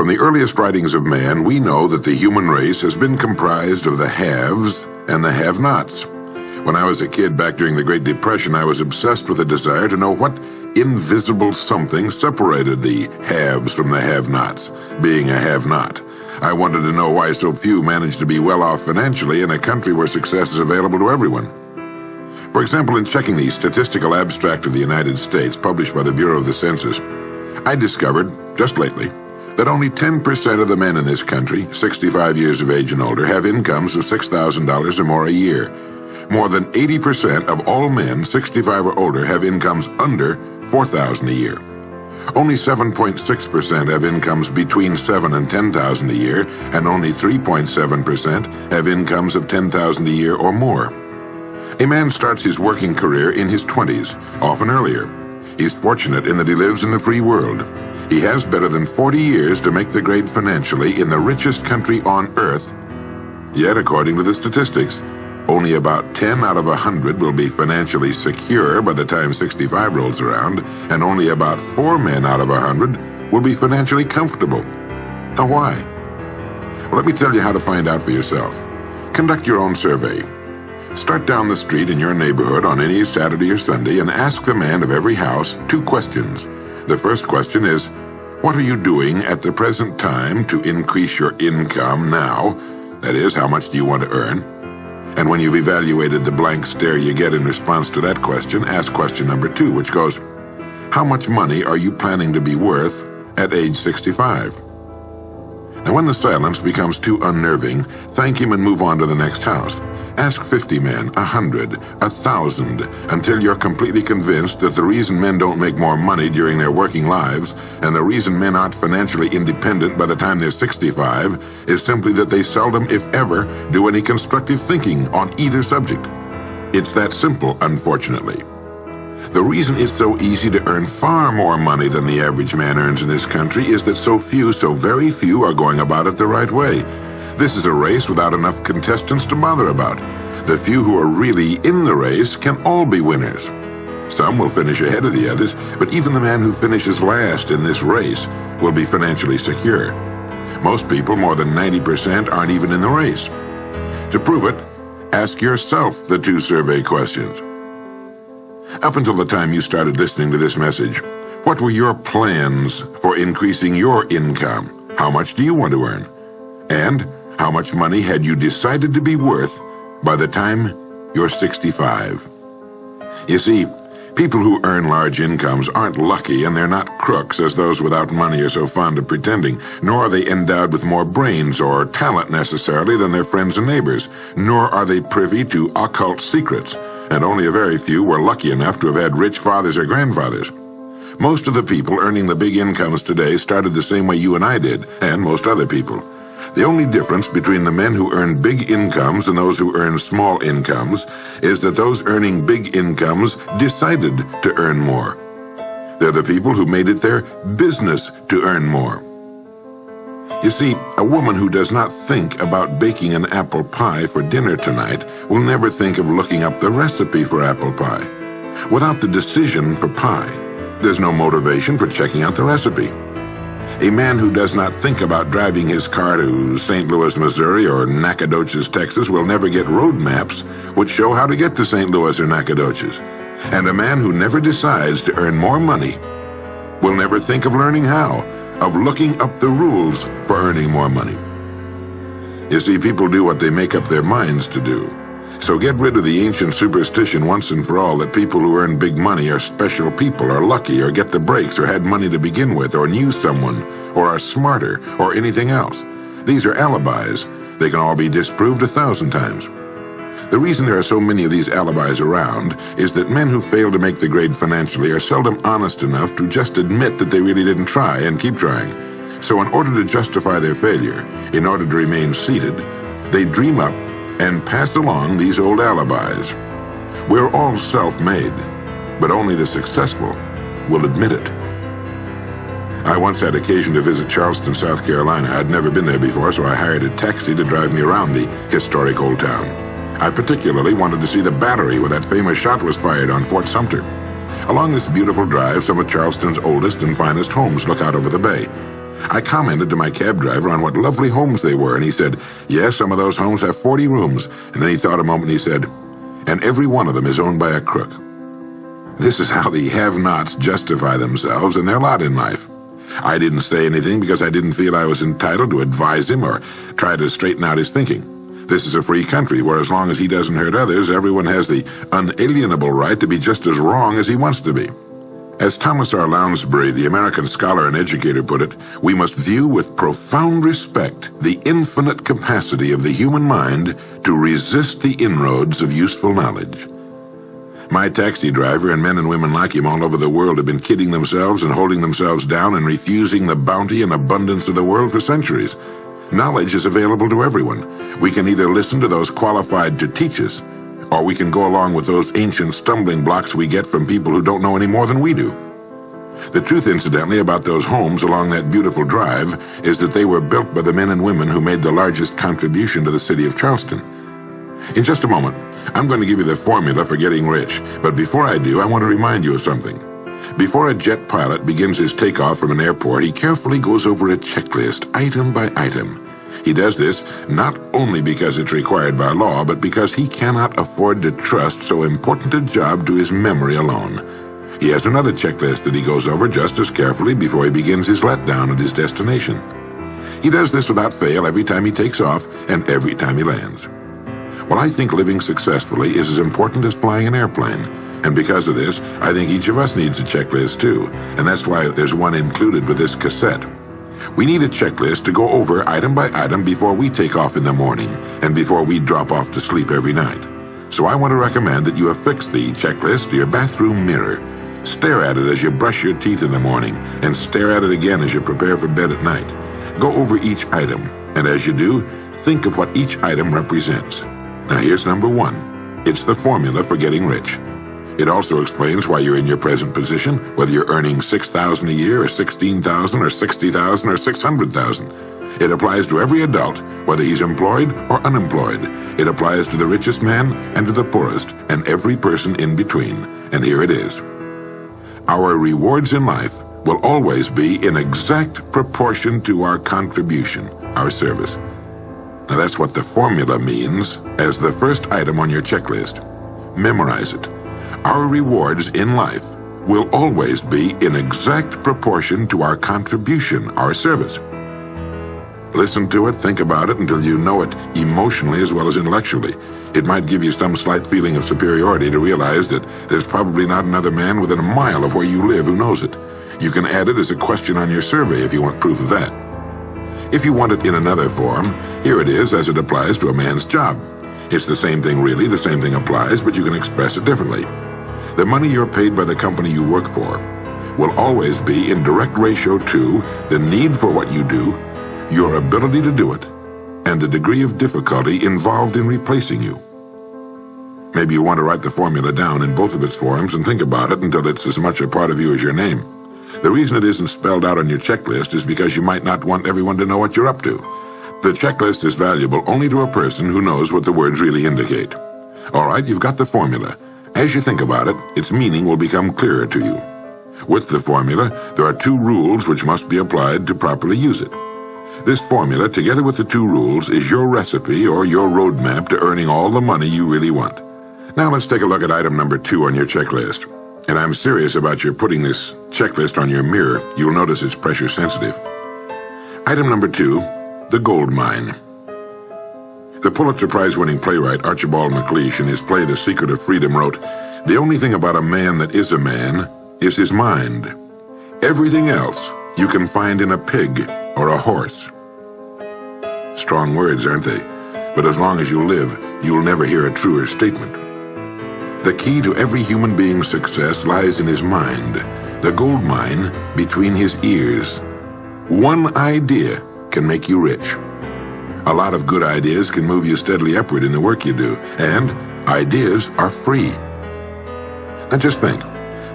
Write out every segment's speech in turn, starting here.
From the earliest writings of man, we know that the human race has been comprised of the haves and the have-nots. When I was a kid back during the Great Depression, I was obsessed with a desire to know what invisible something separated the haves from the have-nots, being a have-not. I wanted to know why so few managed to be well off financially in a country where success is available to everyone. For example, in checking the Statistical Abstract of the United States, published by the Bureau of the Census, I discovered, just lately, that only 10% of the men in this country, 65 years of age and older, have incomes of $6,000 or more a year. More than 80% of all men 65 or older have incomes under $4,000 a year. Only 7.6% have incomes between $7,000 and $10,000 a year, and only 3.7% have incomes of $10,000 a year or more. A man starts his working career in his 20s, often earlier. He's fortunate in that he lives in the free world. He has better than 40 years to make the grade financially in the richest country on earth. Yet, according to the statistics, only about 10 out of 100 will be financially secure by the time 65 rolls around, and only about 4 men out of 100 will be financially comfortable. Now, why? Well, let me tell you how to find out for yourself. Conduct your own survey. Start down the street in your neighborhood on any Saturday or Sunday and ask the man of every house 2 questions. The first question is, what are you doing at the present time to increase your income now? That is, how much do you want to earn? And when you've evaluated the blank stare you get in response to that question, ask question number 2, which goes, how much money are you planning to be worth at age 65? Now, when the silence becomes too unnerving, thank him and move on to the next house. Ask 50 men, 100, 1,000, until you're completely convinced that the reason men don't make more money during their working lives, and the reason men aren't financially independent by the time they're 65, is simply that they seldom, if ever, do any constructive thinking on either subject. It's that simple, unfortunately. The reason it's so easy to earn far more money than the average man earns in this country is that so very few, are going about it the right way. This is a race without enough contestants to bother about. The few who are really in the race can all be winners. Some will finish ahead of the others, but even the man who finishes last in this race will be financially secure. Most people, more than 90%, aren't even in the race. To prove it, ask yourself the 2 survey questions. Up until the time you started listening to this message, what were your plans for increasing your income? How much do you want to earn? And how much money had you decided to be worth by the time you're 65? You see, people who earn large incomes aren't lucky, and they're not crooks as those without money are so fond of pretending, nor are they endowed with more brains or talent necessarily than their friends and neighbors, nor are they privy to occult secrets, and only a very few were lucky enough to have had rich fathers or grandfathers. Most of the people earning the big incomes today started the same way you and I did, and most other people. The only difference between the men who earn big incomes and those who earn small incomes is that those earning big incomes decided to earn more. They're the people who made it their business to earn more. You see, a woman who does not think about baking an apple pie for dinner tonight will never think of looking up the recipe for apple pie. Without the decision for pie, there's no motivation for checking out the recipe. A man who does not think about driving his car to St. Louis, Missouri or Nacogdoches, Texas will never get road maps which show how to get to St. Louis or Nacogdoches. And a man who never decides to earn more money will never think of learning how, of looking up the rules for earning more money. You see, people do what they make up their minds to do. So get rid of the ancient superstition once and for all that people who earn big money are special people, or lucky, or get the breaks, or had money to begin with, or knew someone, or are smarter, or anything else. These are alibis. They can all be disproved 1,000 times. The reason there are so many of these alibis around is that men who fail to make the grade financially are seldom honest enough to just admit that they really didn't try and keep trying. So in order to justify their failure, in order to remain seated, they dream up and pass along these old alibis. We're all self-made, but only the successful will admit it. I once had occasion to visit Charleston, South Carolina. I'd never been there before, so I hired a taxi to drive me around the historic old town. I particularly wanted to see the battery where that famous shot was fired on Fort Sumter. Along this beautiful drive, some of Charleston's oldest and finest homes look out over the bay. I commented to my cab driver on what lovely homes they were, and he said, yes, some of those homes have 40 rooms. And then he thought a moment and he said, and every one of them is owned by a crook. This is how the have-nots justify themselves and their lot in life. I didn't say anything because I didn't feel I was entitled to advise him or try to straighten out his thinking. This is a free country where as long as he doesn't hurt others, everyone has the unalienable right to be just as wrong as he wants to be. As Thomas R. Lounsbury, the American scholar and educator, put it, we must view with profound respect the infinite capacity of the human mind to resist the inroads of useful knowledge. My taxi driver and men and women like him all over the world have been kidding themselves and holding themselves down and refusing the bounty and abundance of the world for centuries. Knowledge is available to everyone. We can either listen to those qualified to teach us, or we can go along with those ancient stumbling blocks we get from people who don't know any more than we do. The truth, incidentally, about those homes along that beautiful drive is that they were built by the men and women who made the largest contribution to the city of Charleston. In just a moment, I'm going to give you the formula for getting rich, but before I do, I want to remind you of something. Before a jet pilot begins his takeoff from an airport, he carefully goes over a checklist, item by item. He does this not only because it's required by law, but because he cannot afford to trust so important a job to his memory alone. He has another checklist that he goes over just as carefully before he begins his letdown at his destination. He does this without fail every time he takes off and every time he lands. Well, I think living successfully is as important as flying an airplane. And because of this, I think each of us needs a checklist too. And that's why there's one included with this cassette. We need a checklist to go over item by item before we take off in the morning and before we drop off to sleep every night. So I want to recommend that you affix the checklist to your bathroom mirror. Stare at it as you brush your teeth in the morning and stare at it again as you prepare for bed at night. Go over each item, and as you do, think of what each item represents. Now here's number one. It's the formula for getting rich. It also explains why you're in your present position, whether you're earning $6,000 a year or $16,000 or $60,000 or $600,000. It applies to every adult, whether he's employed or unemployed. It applies to the richest man and to the poorest, and every person in between. And here it is. Our rewards in life will always be in exact proportion to our contribution, our service. Now that's what the formula means as the first item on your checklist. Memorize it. Our rewards in life will always be in exact proportion to our contribution, our service. Listen to it, think about it until you know it emotionally as well as intellectually. It might give you some slight feeling of superiority to realize that there's probably not another man within a mile of where you live who knows it. You can add it as a question on your survey if you want proof of that. If you want it in another form, here it is as it applies to a man's job. It's the same thing really, the same thing applies, but you can express it differently. The money you're paid by the company you work for will always be in direct ratio to the need for what you do, your ability to do it, and the degree of difficulty involved in replacing you. Maybe you want to write the formula down in both of its forms and think about it until it's as much a part of you as your name. The reason it isn't spelled out on your checklist is because you might not want everyone to know what you're up to. The checklist is valuable only to a person who knows what the words really indicate. All right, you've got the formula. As you think about it, its meaning will become clearer to you. With the formula, there are two rules which must be applied to properly use it. This formula, together with the two rules, is your recipe or your roadmap to earning all the money you really want. Now let's take a look at item number 2 on your checklist. And I'm serious about your putting this checklist on your mirror. You'll notice it's pressure sensitive. Item number 2, the gold mine. The Pulitzer Prize-winning playwright Archibald MacLeish in his play The Secret of Freedom wrote, "The only thing about a man that is a man is his mind. Everything else you can find in a pig or a horse." Strong words, aren't they? But as long as you live, you'll never hear a truer statement. The key to every human being's success lies in his mind, the gold mine between his ears. One idea can make you rich. A lot of good ideas can move you steadily upward in the work you do, and ideas are free. Now just think,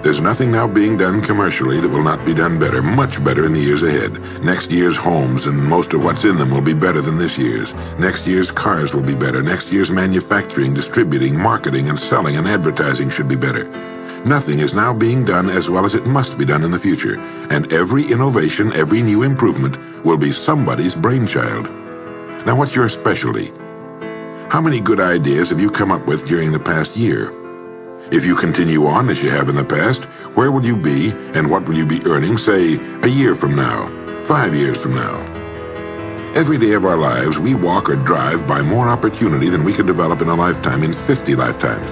there's nothing now being done commercially that will not be done better, much better in the years ahead. Next year's homes and most of what's in them will be better than this year's. Next year's cars will be better. Next year's manufacturing, distributing, marketing, and selling and advertising should be better. Nothing is now being done as well as it must be done in the future, and every innovation, every new improvement will be somebody's brainchild. Now, what's your specialty? How many good ideas have you come up with during the past year? If you continue on as you have in the past, where will you be and what will you be earning, say, a year from now, 5 years from now? Every day of our lives, we walk or drive by more opportunity than we could develop in a lifetime, in 50 lifetimes.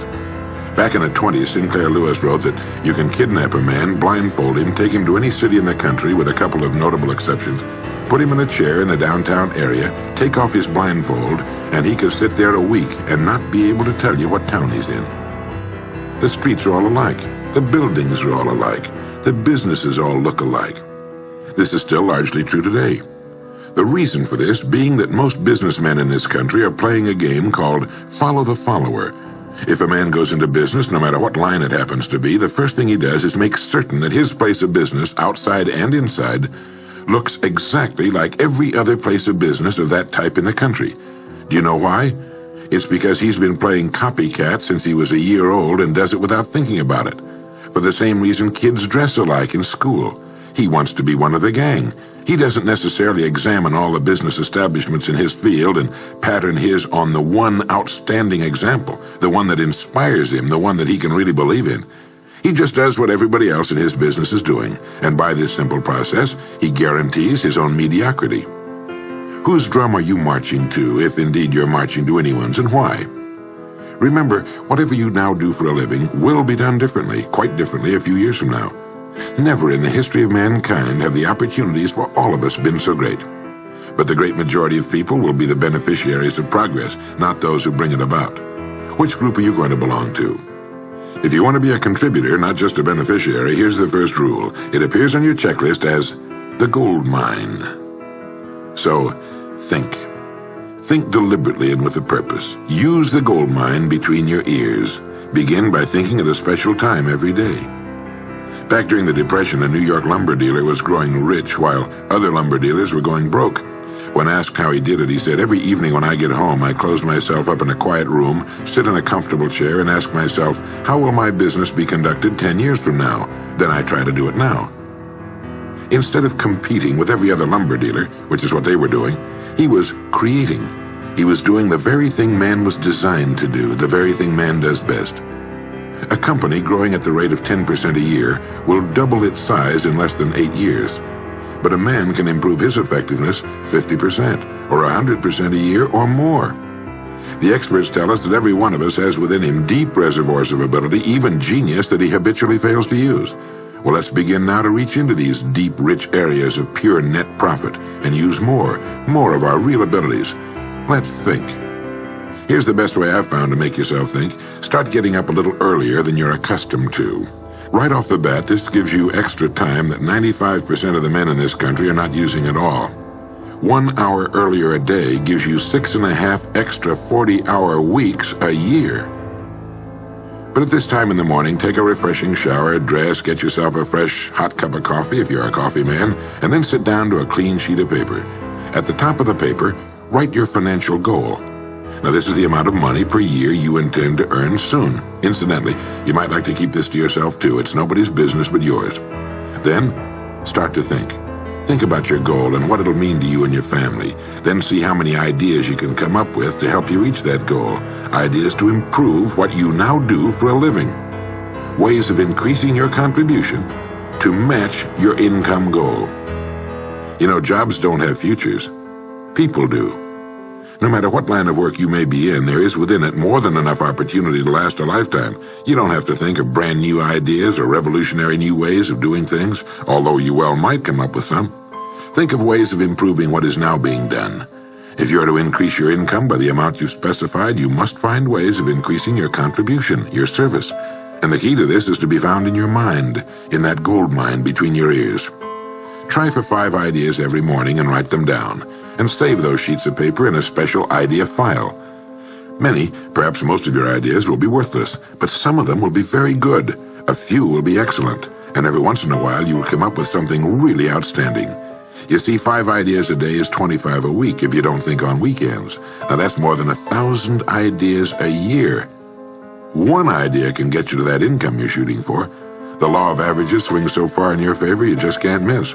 Back in the 20s, Sinclair Lewis wrote that you can kidnap a man, blindfold him, take him to any city in the country with a couple of notable exceptions, put him in a chair in the downtown area, take off his blindfold, and he could sit there a week and not be able to tell you what town he's in. The streets are all alike. The buildings are all alike. The businesses all look alike. This is still largely true today. The reason for this being that most businessmen in this country are playing a game called follow the follower. If a man goes into business, no matter what line it happens to be, the first thing he does is make certain that his place of business, outside and inside, looks exactly like every other place of business of that type in the country. Do you know why? It's because he's been playing copycat since he was a year old and does it without thinking about it. For the same reason kids dress alike in school. He wants to be one of the gang. He doesn't necessarily examine all the business establishments in his field and pattern his on the one outstanding example, the one that inspires him, the one that he can really believe in. He just does what everybody else in his business is doing, and by this simple process, he guarantees his own mediocrity. Whose drum are you marching to, if indeed you're marching to anyone's, and why? Remember, whatever you now do for a living will be done differently, quite differently a few years from now. Never in the history of mankind have the opportunities for all of us been so great. But the great majority of people will be the beneficiaries of progress, not those who bring it about. Which group are you going to belong to? If you want to be a contributor, not just a beneficiary, here's the first rule. It appears on your checklist as the gold mine. So, think. Think deliberately and with a purpose. Use the gold mine between your ears. Begin by thinking at a special time every day. Back during the Depression, a New York lumber dealer was growing rich while other lumber dealers were going broke. When asked how he did it, he said, "Every evening when I get home, I close myself up in a quiet room, sit in a comfortable chair, and ask myself, how will my business be conducted 10 years from now? Then I try to do it now." Instead of competing with every other lumber dealer, which is what they were doing, he was creating. He was doing the very thing man was designed to do, the very thing man does best. A company growing at the rate of 10% a year will double its size in less than 8 years. But a man can improve his effectiveness 50% or 100% a year or more. The experts tell us that every one of us has within him deep reservoirs of ability, even genius that he habitually fails to use. Well, let's begin now to reach into these deep, rich areas of pure net profit and use more of our real abilities. Let's think. Here's the best way I've found to make yourself think. Start getting up a little earlier than you're accustomed to. Right off the bat, this gives you extra time that 95% of the men in this country are not using at all. 1 hour earlier a day gives you 6.5 extra 40-hour weeks a year. But at this time in the morning, take a refreshing shower, dress, get yourself a fresh, hot cup of coffee if you're a coffee man, and then sit down to a clean sheet of paper. At the top of the paper, write your financial goal. Now, this is the amount of money per year you intend to earn soon. Incidentally, you might like to keep this to yourself, too. It's nobody's business but yours. Then, start to think. Think about your goal and what it'll mean to you and your family. Then see how many ideas you can come up with to help you reach that goal. Ideas to improve what you now do for a living. Ways of increasing your contribution to match your income goal. You know, jobs don't have futures. People do. No matter what line of work you may be in, there is within it more than enough opportunity to last a lifetime. You don't have to think of brand new ideas or revolutionary new ways of doing things, although you well might come up with some. Think of ways of improving what is now being done. If you're to increase your income by the amount you've specified, you must find ways of increasing your contribution, your service. And the key to this is to be found in your mind, in that gold mine between your ears. Try for 5 ideas every morning and write them down, and save those sheets of paper in a special idea file. Many, perhaps most of your ideas will be worthless, but some of them will be very good. A few will be excellent, and every once in a while you will come up with something really outstanding. You see, 5 ideas a day is 25 a week if you don't think on weekends. Now that's more than 1,000 ideas a year. One idea can get you to that income you're shooting for. The law of averages swings so far in your favor you just can't miss.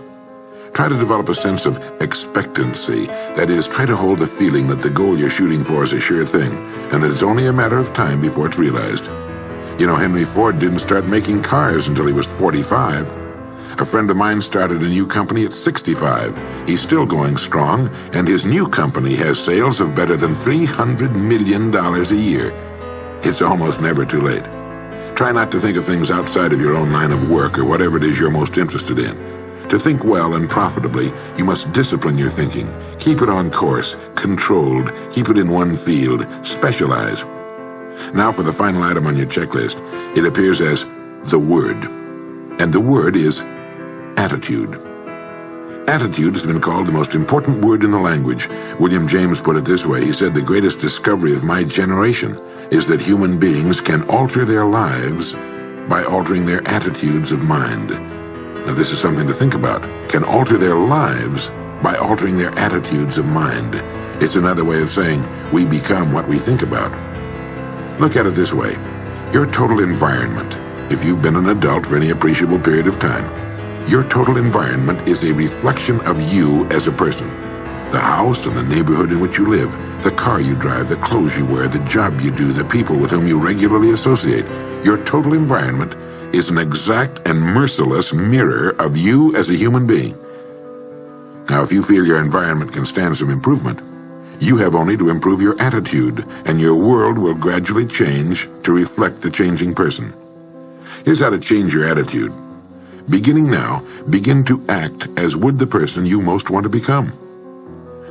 Try to develop a sense of expectancy. That is, try to hold the feeling that the goal you're shooting for is a sure thing, and that it's only a matter of time before it's realized. You know, Henry Ford didn't start making cars until he was 45. A friend of mine started a new company at 65. He's still going strong, and his new company has sales of better than $300 million a year. It's almost never too late. Try not to think of things outside of your own line of work or whatever it is you're most interested in. To think well and profitably, you must discipline your thinking. Keep it on course, controlled, keep it in one field, specialize. Now for the final item on your checklist. It appears as the word. And the word is attitude. Attitude has been called the most important word in the language. William James put it this way. He said, "The greatest discovery of my generation is that human beings can alter their lives by altering their attitudes of mind." Now this is something to think about. Can alter their lives by altering their attitudes of mind. It's another way of saying we become what we think about. Look at it this way. Your total environment, if you've been an adult for any appreciable period of time, your total environment is a reflection of you as a person. The house and the neighborhood in which you live, the car you drive, the clothes you wear, the job you do, the people with whom you regularly associate. Your total environment is an exact and merciless mirror of you as a human being. Now, if you feel your environment can stand some improvement, you have only to improve your attitude, and your world will gradually change to reflect the changing person. Here's how to change your attitude. Beginning now, begin to act as would the person you most want to become.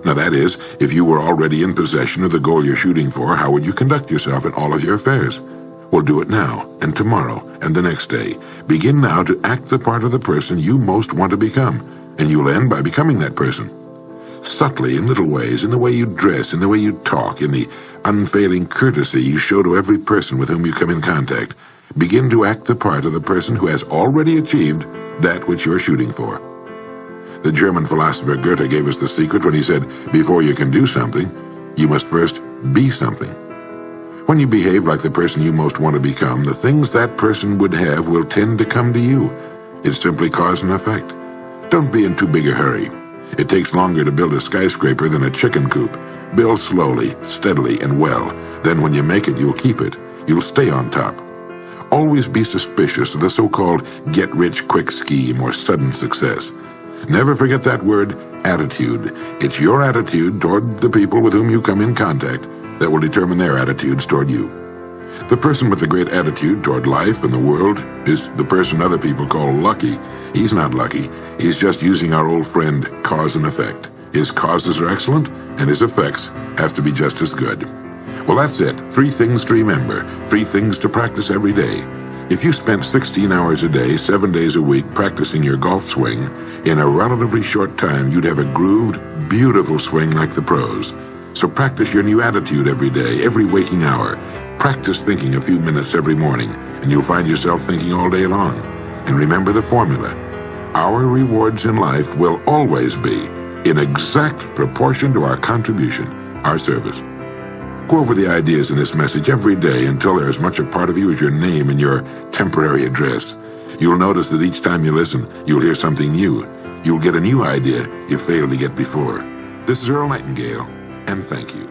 Now that is, if you were already in possession of the goal you're shooting for, how would you conduct yourself in all of your affairs? Well, do it now, and tomorrow, and the next day. Begin now to act the part of the person you most want to become, and you'll end by becoming that person. Subtly, in little ways, in the way you dress, in the way you talk, in the unfailing courtesy you show to every person with whom you come in contact, begin to act the part of the person who has already achieved that which you're shooting for. The German philosopher Goethe gave us the secret when he said, before you can do something, you must first be something. When you behave like the person you most want to become, the things that person would have will tend to come to you. It's simply cause and effect. Don't be in too big a hurry. It takes longer to build a skyscraper than a chicken coop. Build slowly, steadily, and well. Then when you make it, you'll keep it. You'll stay on top. Always be suspicious of the so-called get-rich-quick scheme or sudden success. Never forget that word, attitude. It's your attitude toward the people with whom you come in contact that will determine their attitudes toward you. The person with the great attitude toward life and the world is the person other people call lucky. He's not lucky. He's just using our old friend, cause and effect. His causes are excellent, and his effects have to be just as good. Well, that's it. 3 things to remember. 3 things to practice every day. If you spent 16 hours a day, 7 days a week practicing your golf swing, in a relatively short time you'd have a grooved, beautiful swing like the pros. So practice your new attitude every day, every waking hour. Practice thinking a few minutes every morning, and you'll find yourself thinking all day long. And remember the formula. Our rewards in life will always be in exact proportion to our contribution, our service. Go over the ideas in this message every day until they're as much a part of you as your name and your temporary address. You'll notice that each time you listen, you'll hear something new. You'll get a new idea you failed to get before. This is Earl Nightingale, and thank you.